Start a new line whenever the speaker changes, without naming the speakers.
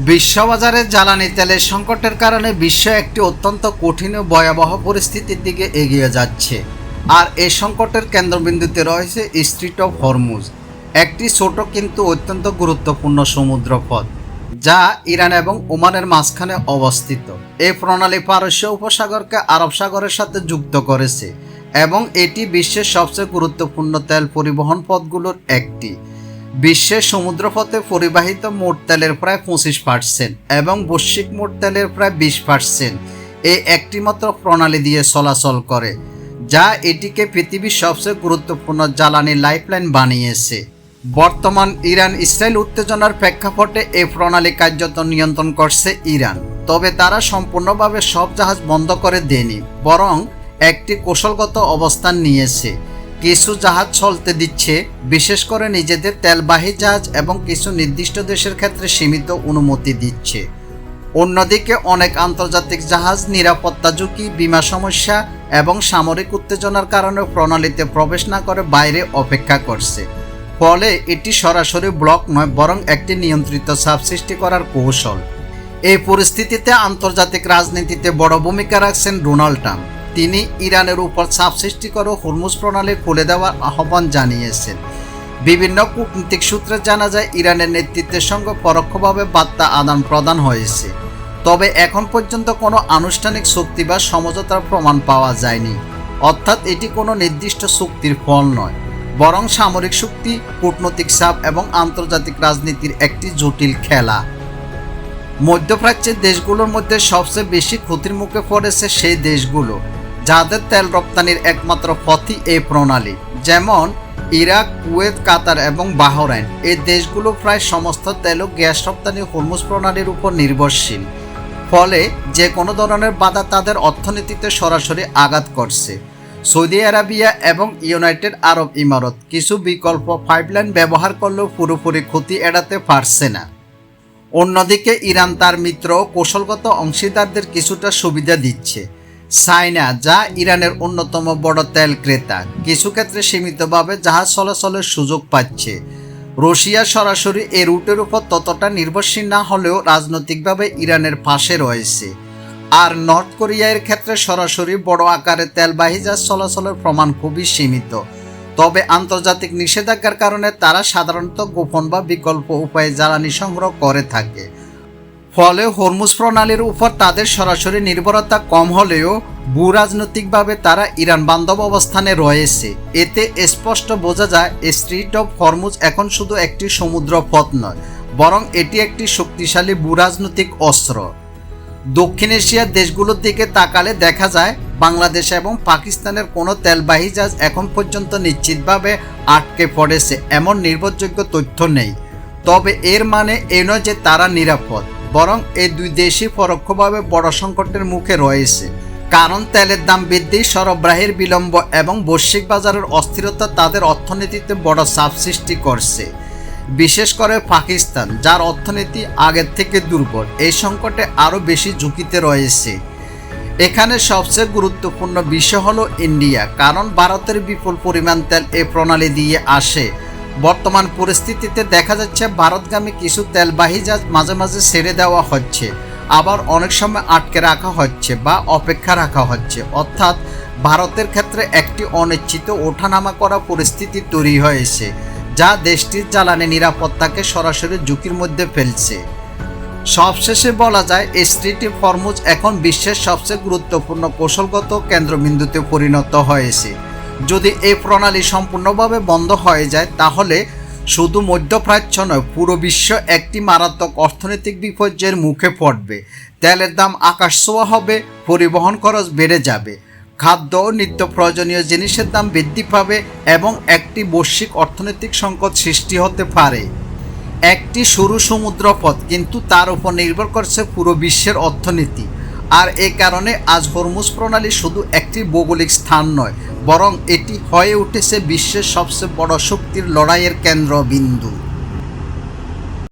বিশ্ববাজারে জ্বালানি তেলের সংকটের কারণে বিশ্ব একটি অত্যন্ত কঠিন ও ভয়াবহ পরিস্থিতির দিকে এগিয়ে যাচ্ছে। আর এই সংকটের কেন্দ্রবিন্দুতে রয়েছে স্ট্রেইট অফ হরমুজ, একটি ছোট কিন্তু অত্যন্ত গুরুত্বপূর্ণ সমুদ্রপথ যা ইরান এবং ওমানের মাঝখানে অবস্থিত। এই প্রণালী পারস্য উপসাগরকে আরব সাগরের সাথে যুক্ত করেছে এবং এটি বিশ্বের সবচেয়ে গুরুত্বপূর্ণ তেল পরিবহন পথগুলোর একটি। বিশ্বের সমুদ্রপথে পরিবাহিত মোট তেলের প্রায় 25% এবং বৈশ্বিক মোট তেলের প্রায় 20% এই একটিমাত্র প্রণালী দিয়ে চলাচল করে, যা এটিকে পৃথিবীর সবচেয়ে গুরুত্বপূর্ণ জ্বালানি লাইফলাইন বানিয়েছে। বর্তমান ইরান ইসরায়েল উত্তেজনার প্রেক্ষাপটে এই প্রণালী কার্যত নিয়ন্ত্রণ করছে ইরান, তবে তারা সম্পূর্ণভাবে সব জাহাজ বন্ধ করে দেয়নি, বরং একটি কৌশলগত অবস্থান নিয়েছে। কিছু জাহাজ চলতে দিচ্ছে, বিশেষ করে নিজেদের তেলবাহী জাহাজ, এবং কিছু নির্দিষ্ট দেশের ক্ষেত্রে সীমিত অনুমতি দিচ্ছে। অন্যদিকে অনেক আন্তর্জাতিক জাহাজ নিরাপত্তা ঝুঁকি, বীমা সমস্যা এবং সামরিক উত্তেজনার কারণে প্রণালীতে প্রবেশ না করে বাইরে অপেক্ষা করছে। ফলে এটি সরাসরি ব্লক নয়, বরং একটি নিয়ন্ত্রিত চাপ সৃষ্টি করার কৌশল। এই পরিস্থিতিতে আন্তর্জাতিক রাজনীতিতে বড় ভূমিকা রাখছেন ডোনাল্ড ট্রাম্প। তিনি ইরানের উপর চাপ সৃষ্টি করে হরমুজ প্রণালী খুলে দেওয়ার আহ্বান জানিয়েছেন। বিভিন্ন কূটনৈতিক সূত্রে জানা যায় ইরানের নেতৃত্বের সঙ্গে পরোক্ষভাবে বার্তা আদান প্রদান হয়েছে, তবে এখন পর্যন্ত কোনো আনুষ্ঠানিক চুক্তি বা সমঝোতার প্রমাণ পাওয়া যায়নি। অর্থাৎ এটি কোনো নির্দিষ্ট চুক্তির ফল নয়, বরং সামরিক শক্তি, কূটনৈতিক চাপ এবং আন্তর্জাতিক রাজনীতির একটি জটিল খেলা। মধ্যপ্রাচ্যের দেশগুলোর মধ্যে সবচেয়ে বেশি ক্ষতির মুখে পড়েছে সেই দেশগুলো যাদের তেল রপ্তানির একমাত্র পথই এই প্রণালী, যেমন ইরাক, কুয়েত, কাতার এবং বাহরাইন। এই দেশগুলো প্রায় সমস্ত তেল ও গ্যাস রপ্তানি হরমুজ প্রণালীর উপর নির্ভরশীল। ফলে যে কোনো ধরনের বাধা তাদের অর্থনীতিতে সরাসরি আঘাত করছে। সৌদি আরবিয়া এবং ইউনাইটেড আরব ইমারত কিছু বিকল্প পাইপলাইন ব্যবহার করলেও পুরোপুরি ক্ষতি এড়াতে পারছে না। অন্যদিকে ইরান তার মিত্র ও কৌশলগত অংশীদারদের কিছুটা সুবিধা দিচ্ছে। চায়না, যা ইরানের অন্যতম বড় তেল ক্রেতা, কিছু ক্ষেত্রে সীমিতভাবে জাহাজ চলাচলের সুযোগ পাচ্ছে। রাশিয়া সরাসরি এই রুটের উপর ততটা নির্ভরশীল না হলেও রাজনৈতিকভাবে ইরানের পাশে রয়েছে। আর নর্থ কোরিয়ার ক্ষেত্রে সরাসরি বড় আকারে তেলবাহী জাহাজ চলাচলের প্রমাণ খুবই সীমিত, তবে আন্তর্জাতিক নিষেধাজ্ঞার কারণে তারা সাধারণত গোপন বা বিকল্প উপায়ে জ্বালানি সংগ্রহ করে থাকে। ফলে হরমুজ প্রণালীর উপর তাদের সরাসরি নির্ভরতা কম হলেও ভূরাজনৈতিকভাবে তারা ইরান বান্ধব অবস্থানে রয়েছে। এতে স্পষ্ট বোঝা যায় স্ট্রেইট অফ হরমুজ এখন শুধু একটি সমুদ্র পথ নয়, বরং এটি একটি শক্তিশালী ভূরাজনৈতিক অস্ত্র। দক্ষিণ এশিয়ার দেশগুলোর দিকে তাকালে দেখা যায় বাংলাদেশ এবং পাকিস্তানের কোনো তেলবাহী জাহাজ এখন পর্যন্ত নিশ্চিতভাবে আটকে পড়েছে এমন নির্ভরযোগ্য তথ্য নেই। তবে এর মানে এই নয় যে তারা নিরাপদ, বরং এই দুই দেশই পরোক্ষভাবে বড় সংকটের মুখে রয়েছে। কারণ তেলের দাম বৃদ্ধি, সরবরাহের বিলম্ব এবং বৈশ্বিক বাজারের অস্থিরতা তাদের অর্থনীতিতে বড় চাপ সৃষ্টি করছে। বিশেষ করে পাকিস্তান, যার অর্থনীতি আগের থেকে দুর্বল, এই সংকটে আরও বেশি ঝুঁকিতে রয়েছে। এখানে সবচেয়ে গুরুত্বপূর্ণ বিষয় হলো ইন্ডিয়া, কারণ ভারতের বিপুল পরিমাণ তেল এই প্রণালী দিয়ে আসে। বর্তমান পরিস্থিতিতে দেখা যাচ্ছে ভারতগামী কিছু তেলবাহী জাহাজ মাঝে মাঝে ছেড়ে দেওয়া হচ্ছে, আবার অনেক সময় আটকে রাখা হচ্ছে বা অপেক্ষা রাখা হচ্ছে। অর্থাৎ ভারতের ক্ষেত্রে একটি অনিশ্চিত ওঠানামা করা পরিস্থিতি তৈরি হয়েছে, যা দেশটির জ্বালানি নিরাপত্তাকে সরাসরি ঝুঁকির মধ্যে ফেলছে। সবশেষে বলা যায় স্ট্রেইট অফ হরমুজ এখন বিশ্বের সবচেয়ে গুরুত্বপূর্ণ কৌশলগত কেন্দ্রবিন্দুতে পরিণত হয়েছে। যদি এই প্রণালী সম্পূর্ণভাবে বন্ধ হয়ে যায়, তাহলে শুধু মধ্যপ্রাচ্য নয়, পুরো বিশ্ব একটি মারাত্মক অর্থনৈতিক বিপর্যয়ের মুখে পড়বে। তেলের দাম আকাশ ছোঁয়া হবে, পরিবহন খরচ বেড়ে যাবে, খাদ্য ও নিত্য প্রয়োজনীয় জিনিসের দাম বৃদ্ধি পাবে এবং একটি বৈশ্বিক অর্থনৈতিক সংকট সৃষ্টি হতে পারে। একটি সরু সমুদ্রপথ, কিন্তু তার উপর নির্ভর করছে পুরো বিশ্বের অর্থনীতি। আর এ কারণে আজ হরমুজ প্রণালী শুধু একটি ভৌগোলিক স্থান নয়, বরং এটি হয়ে উঠেছে বিশ্বের সবচেয়ে বড় শক্তির লড়াইয়ের কেন্দ্রবিন্দু।